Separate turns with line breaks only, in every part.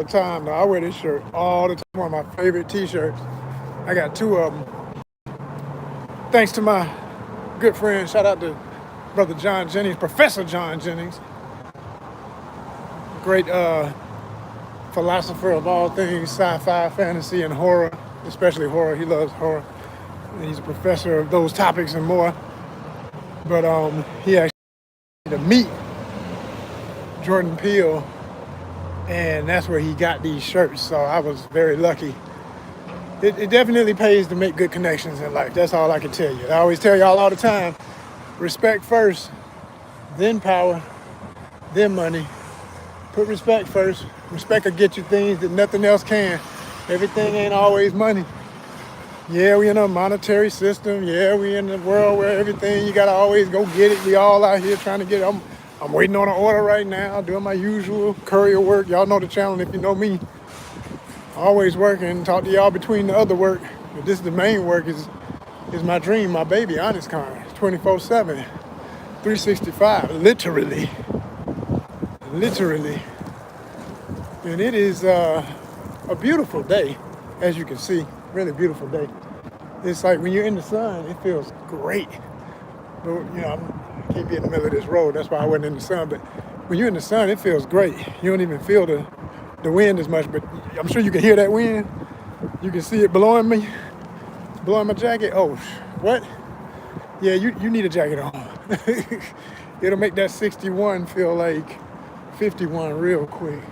the time. Though. I wear this shirt all the time. One of my favorite T-shirts. I got two of them. Thanks to my good friend. Shout out to Brother John Jennings, Professor John Jennings. Great philosopher of all things sci-fi, fantasy, and horror, especially horror. He loves horror. And he's a professor of those topics and more. But he actually to meet Jordan Peele, and that's where he got these shirts. So I was very lucky. It definitely pays to make good connections in life. That's all I can tell you. I always tell y'all all the time, respect first, then power, then money. Put respect first. Respect will get you things that nothing else can. Everything ain't always money. Yeah, we in a monetary system. Yeah, we in a world where everything, you gotta always go get it. We all out here trying to get it. I'm waiting on an order right now, doing my usual courier work. Y'all know the channel if you know me. Always working, talk to y'all between the other work. But this is the main work is my dream, my baby, ONYXCON. 24/7, 365, literally. And it is a beautiful day, as you can see, really beautiful day. It's like when you're in the sun, it feels great. But you know, I can't be in the middle of this road, that's why I wasn't in the sun. But when you're in the sun, it feels great. You don't even feel the wind as much, but I'm sure you can hear that wind. You can see it blowing me, blowing my jacket. Oh, what? Yeah, you need a jacket on. It'll make that 61 feel like 51 real quick.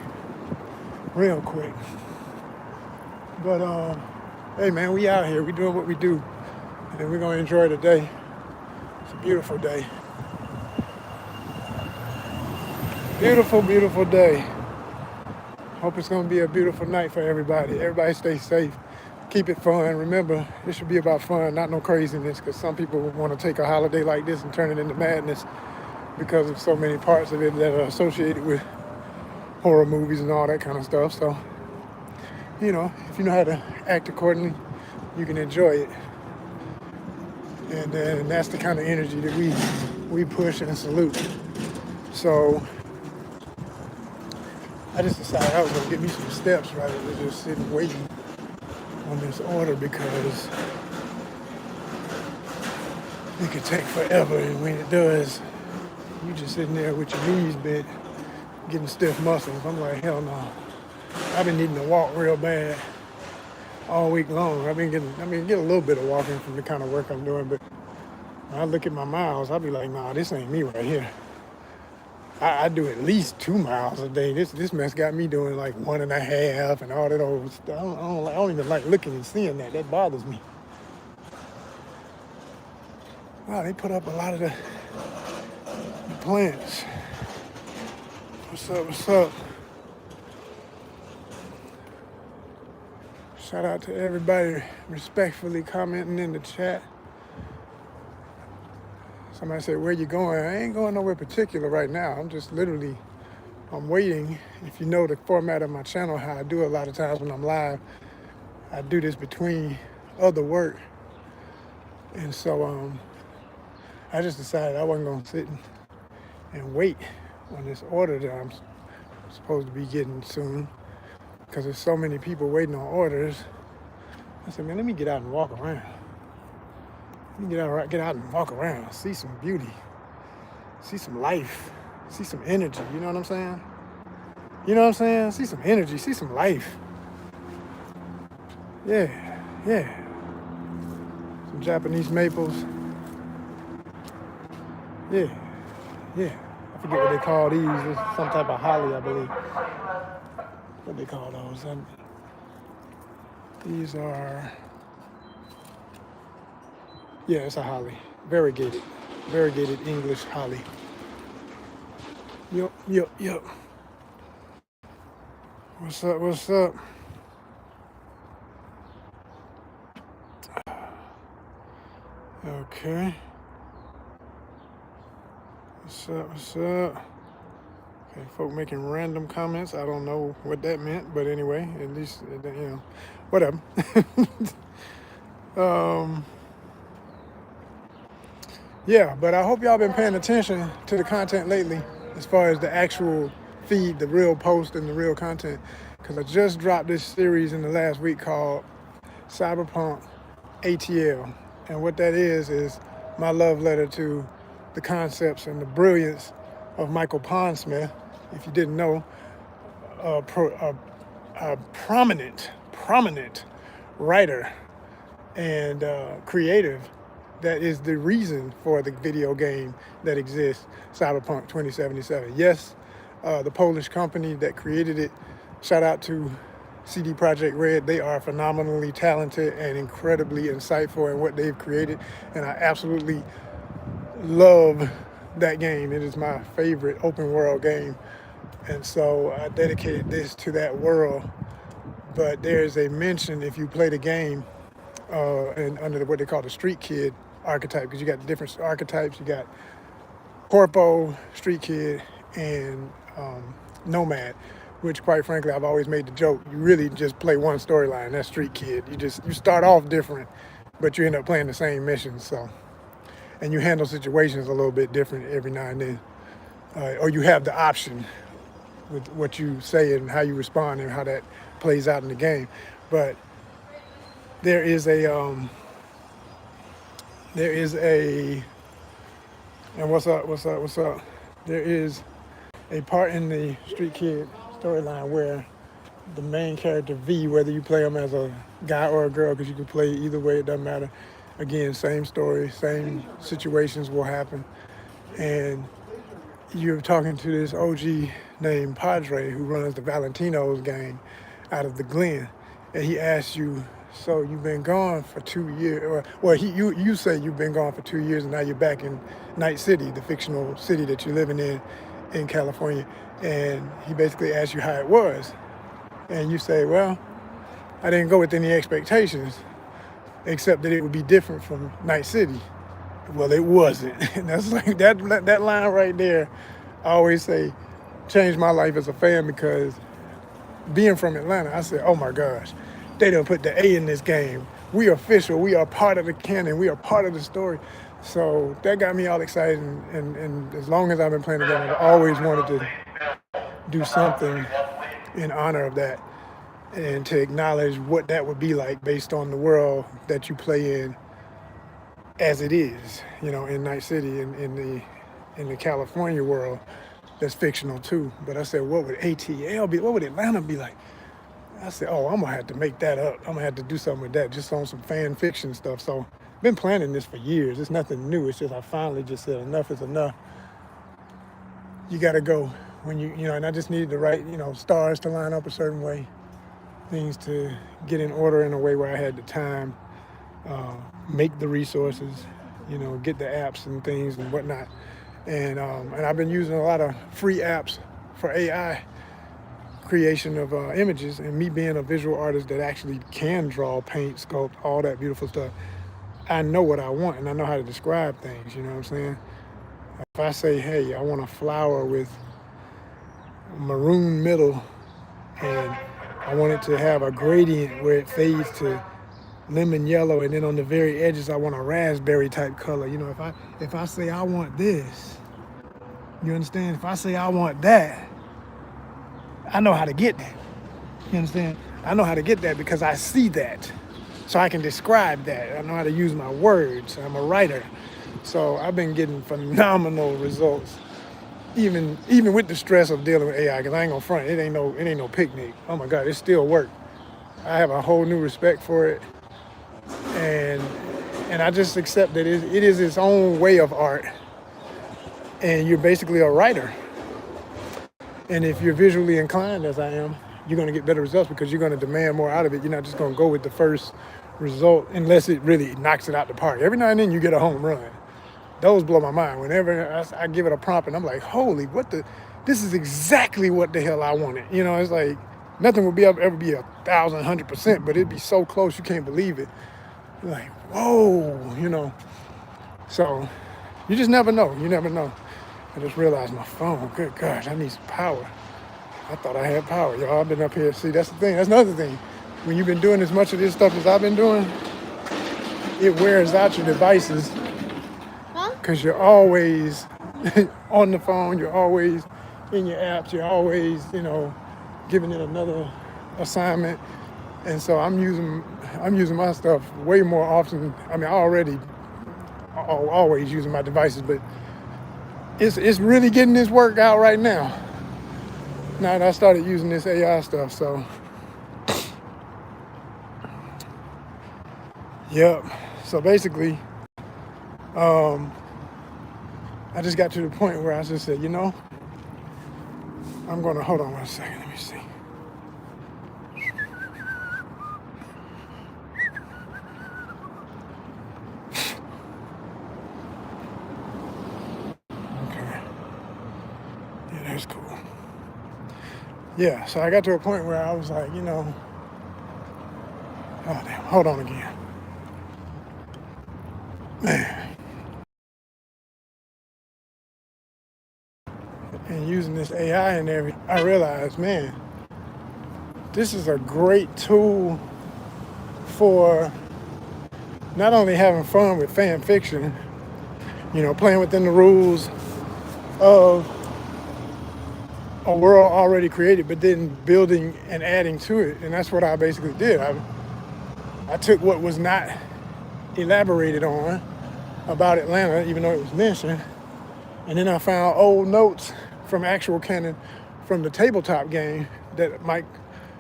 But hey man, we out here, we doing what we do, and we're gonna enjoy the day. It's a beautiful day. Beautiful day. Hope it's gonna be a beautiful night for everybody. Everybody stay safe. Keep it fun. Remember, it should be about fun, not no craziness, because some people want to take a holiday like this and turn it into madness because of so many parts of it that are associated with horror movies and all that kind of stuff. So, you know, if you know how to act accordingly, you can enjoy it. And that's the kind of energy that we push and salute. So I just decided I was going to get me some steps rather than just sitting waiting on this order, because it could take forever, and when it does, you just sitting there with your knees bent, getting stiff muscles. I'm like, hell no. I've been needing to walk real bad all week long. Get a little bit of walking from the kind of work I'm doing, but when I look at my miles, I'll be like, nah, this ain't me right here. I do at least 2 miles a day. This mess got me doing like 1.5 and all that old stuff. I don't even like looking and seeing that. That bothers me. Wow, they put up a lot of the plants. What's up? Shout out to everybody respectfully commenting in the chat. Somebody said, where you going? I ain't going nowhere particular right now. I'm just I'm waiting. If you know the format of my channel, how I do a lot of times when I'm live, I do this between other work. And so I just decided I wasn't going to sit and wait on this order that I'm supposed to be getting soon, because there's so many people waiting on orders. I said, man, let me get out and walk around. Let me get out and walk around, see some beauty, see some life, see some energy, you know what I'm saying? See some energy, see some life. Yeah. Some Japanese maples. Yeah. I forget what they call these. It's some type of holly, I believe. What they call those? These are, yeah, it's a holly. Variegated English holly. Yup. What's up? Okay. What's up? Okay, folk making random comments. I don't know what that meant, but anyway, at least, whatever. Yeah, but I hope y'all been paying attention to the content lately as far as the actual feed, the real post and the real content. because I just dropped this series in the last week called Cyberpunk ATL. And what that is my love letter to the concepts and the brilliance of Michael Pondsmith. If you didn't know, a prominent writer and creative that is the reason for the video game that exists, Cyberpunk 2077. Yes, the Polish company that created it, shout out to CD Projekt Red. They are phenomenally talented and incredibly insightful in what they've created, and I absolutely love that game. It is my favorite open world game, and so I dedicated this to that world. But there's a mention, if you play the game, and under what they call the street kid archetype, because you got different archetypes. You got corpo, street kid, and nomad, which quite frankly I've always made the joke, you really just play one storyline. That's street kid. You start off different, but you end up playing the same missions. So, and you handle situations a little bit different every now and then, or you have the option with what you say and how you respond and how that plays out in the game. But there is a and what's up? There is a part in the Street Kid storyline where the main character V, whether you play him as a guy or a girl, because you can play either way, it doesn't matter. Again, same story, same situations will happen. And you're talking to this OG named Padre who runs the Valentino's gang out of the Glen. And he asks you, so you've been gone for 2 years, you say you've been gone for 2 years and now you're back in Night City, the fictional city that you're living in California. And he basically asks you how it was. And you say, well, I didn't go with any expectations, except that it would be different from Night City. Well, it wasn't. And that's like that line right there, I always say, changed my life as a fan, because being from Atlanta, I said, oh my gosh, they done put the A in this game. We are official. We are part of the canon. We are part of the story. So that got me all excited. And as long as I've been playing the game, I've always wanted to do something in honor of that and to acknowledge what that would be like based on the world that you play in as it is, in Night City, in the California world that's fictional too. But I said, what would ATL be? What would Atlanta be like? I said, oh, I'm gonna have to make that up. I'm gonna have to do something with that, just on some fan fiction stuff. So I've been planning this for years. It's nothing new. It's just I finally just said enough is enough. You gotta go when and I just needed the right, stars to line up a certain way, things to get in order in a way where I had the time, make the resources, get the apps and things and whatnot. And I've been using a lot of free apps for AI creation of images, and me being a visual artist that actually can draw, paint, sculpt, all that beautiful stuff, I know what I want and I know how to describe things, you know what I'm saying? If I say, hey, I want a flower with maroon middle and I want it to have a gradient where it fades to lemon yellow, and then on the very edges I want a raspberry type color. If I say I want this, you understand? If I say I want that, I know how to get that. You understand? I know how to get that because I see that. So I can describe that. I know how to use my words. I'm a writer. So I've been getting phenomenal results, even with the stress of dealing with AI, because I ain't gonna front. It ain't no picnic. Oh my God, it still works. I have a whole new respect for it. And I just accept that it is its own way of art. And you're basically a writer. And if you're visually inclined, as I am, you're going to get better results because you're going to demand more out of it. You're not just going to go with the first result unless it really knocks it out the park. Every now and then you get a home run. Those blow my mind. Whenever I give it a prompt and I'm like, holy, this is exactly what the hell I wanted. It's like nothing will ever be 1,000%, but it'd be so close you can't believe it. You're like, whoa, So you just never know. You never know. I just realized my phone, good gosh, I need some power. I thought I had power, y'all. I've been up here. See, that's the thing. That's another thing. When you've been doing as much of this stuff as I've been doing, it wears out your devices because you're always on the phone. You're always in your apps. You're always, giving it another assignment, and so I'm using my stuff way more often. I mean, I already always using my devices, but it's really getting this work out right now. Now that I started using this AI stuff, so yep. So basically, I just got to the point where I just said, you know, I'm gonna hold on 1 second. Let me see. Okay. Yeah, that's cool. Yeah, so I got to a point where I was like, you know, oh damn, hold on again. Man. And using this AI and everything, I realized, man, this is a great tool for not only having fun with fan fiction, you know, playing within the rules of a world already created, but then building and adding to it. And that's what I basically did. I took what was not elaborated on about Atlanta, even though it was mentioned, and then I found old notes from actual canon from the tabletop game that Mike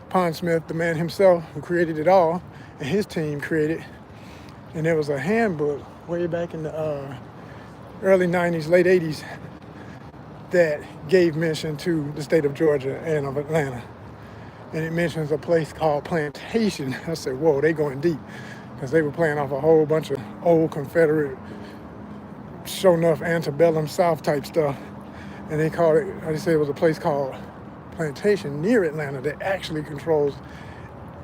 Pondsmith, the man himself who created it all, and his team created. And there was a handbook way back in the early 90s, late 80s, that gave mention to the state of Georgia and of Atlanta. And it mentions a place called Plantation. I said, whoa, they going deep. Because they were playing off a whole bunch of old Confederate, show enough antebellum South type stuff. And they called it, I just said it was a place called Plantation near Atlanta that actually controls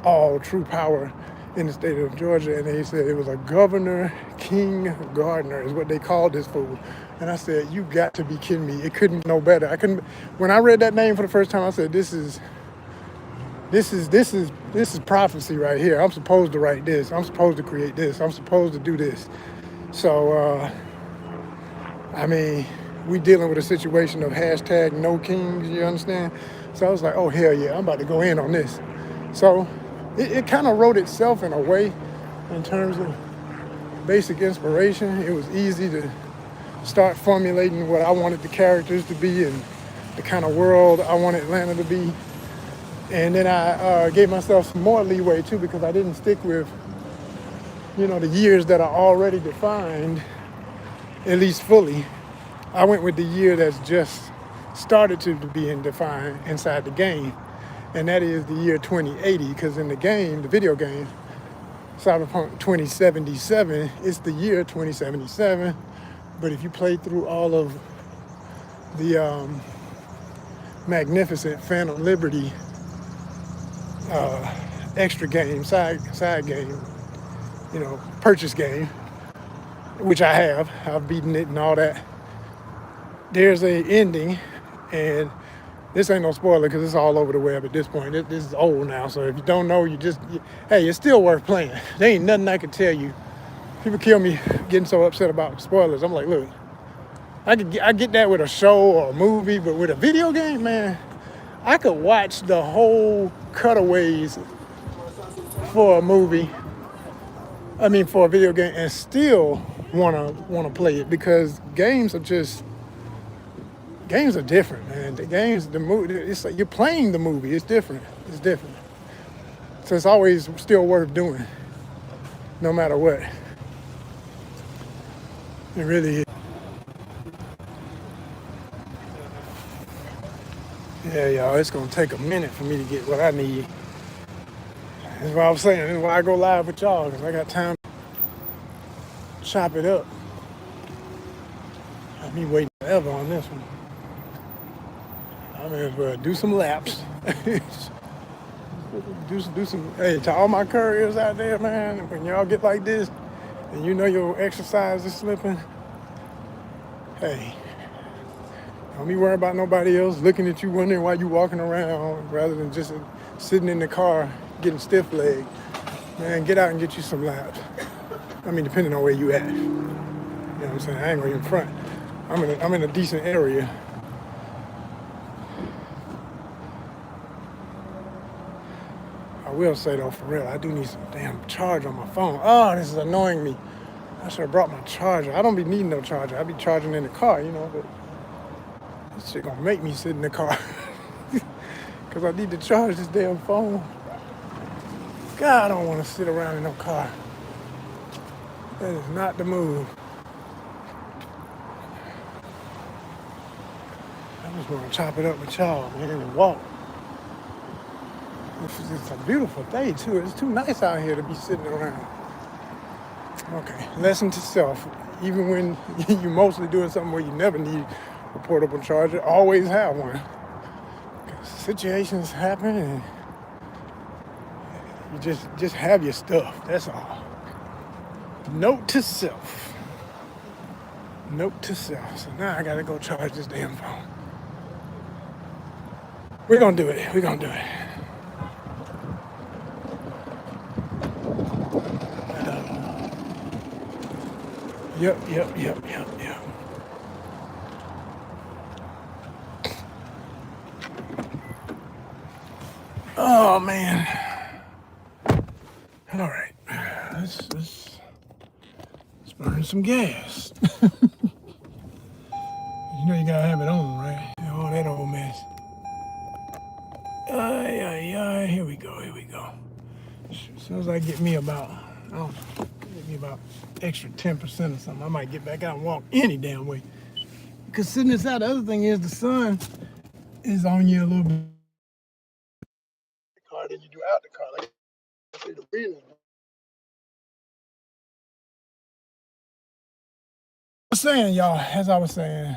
all true power in the state of Georgia. And they said it was a Governor King Gardner is what they called this fool. And I said, you got to be kidding me. It couldn't know better. When I read that name for the first time, I said, this is prophecy right here. I'm supposed to write this. I'm supposed to create this. I'm supposed to do this. So, I mean, we dealing with a situation of hashtag no kings, you understand? So I was like, oh, hell yeah, I'm about to go in on this. So it kind of wrote itself in a way in terms of basic inspiration. It was easy to start formulating what I wanted the characters to be and the kind of world I wanted Atlanta to be. And then I gave myself some more leeway too, because I didn't stick with, you know, the years that are already defined, at least fully. I went with the year that's just started to be defined inside the game, and that is the year 2080, because in the game, the video game, Cyberpunk 2077, it's the year 2077, but if you play through all of the magnificent Phantom Liberty extra game, side game, you know, purchase game, which I've beaten it and all that. There's a ending, and this ain't no spoiler because it's all over the web at this point. This is old now, so if you don't know, hey, it's still worth playing. There ain't nothing I can tell you. People kill me getting so upset about spoilers. I'm like, look, I get that with a show or a movie, but with a video game, man, I could watch the whole cutaways for a movie. I mean, for a video game, and still wanna play it, because games are different, man. The movie, it's like you're playing the movie. It's different. So it's always still worth doing, no matter what. It really is. Yeah, y'all, it's gonna take a minute for me to get what I need. That's what I was saying. That's why I go live with y'all, because I got time to chop it up. I me waiting forever on this one. I may as well do some laps. do some, hey, to all my couriers out there, man, when y'all get like this and you know your exercise is slipping, hey, don't be worrying about nobody else looking at you wondering why you walking around rather than just sitting in the car getting stiff-legged. Man, get out and get you some laps. I mean, depending on where you at. You know what I'm saying? I ain't going in front. I'm in a decent area. will say though, for real, I do need some damn charge on my phone. Oh, this is annoying me. I should have brought my charger. I don't be needing no charger. I be charging in the car, you know, but this shit gonna make me sit in the car. Because I need to charge this damn phone. God, I don't want to sit around in no car. That is not the move. I just want to chop it up with y'all, man, and walk. It's a beautiful day, too. It's too nice out here to be sitting around. Okay, lesson to self. Even when you're mostly doing something where you never need a portable charger, always have one. Situations happen and you just have your stuff. That's all. Note to self. Note to self. So now I gotta go charge this damn phone. We're gonna do it. We're gonna do it. Yep. Oh man. All right. Let's burn some gas. You know you gotta have it on, right? All that old mess. Here we go. As soon as I get me about, I don't know, get me about extra 10% or something, I might get back out and walk any damn way. Because sitting inside, the other thing is the sun is on you a little bit. The car than you do out the car. Like I say, the wheels. Saying, y'all, as I was saying,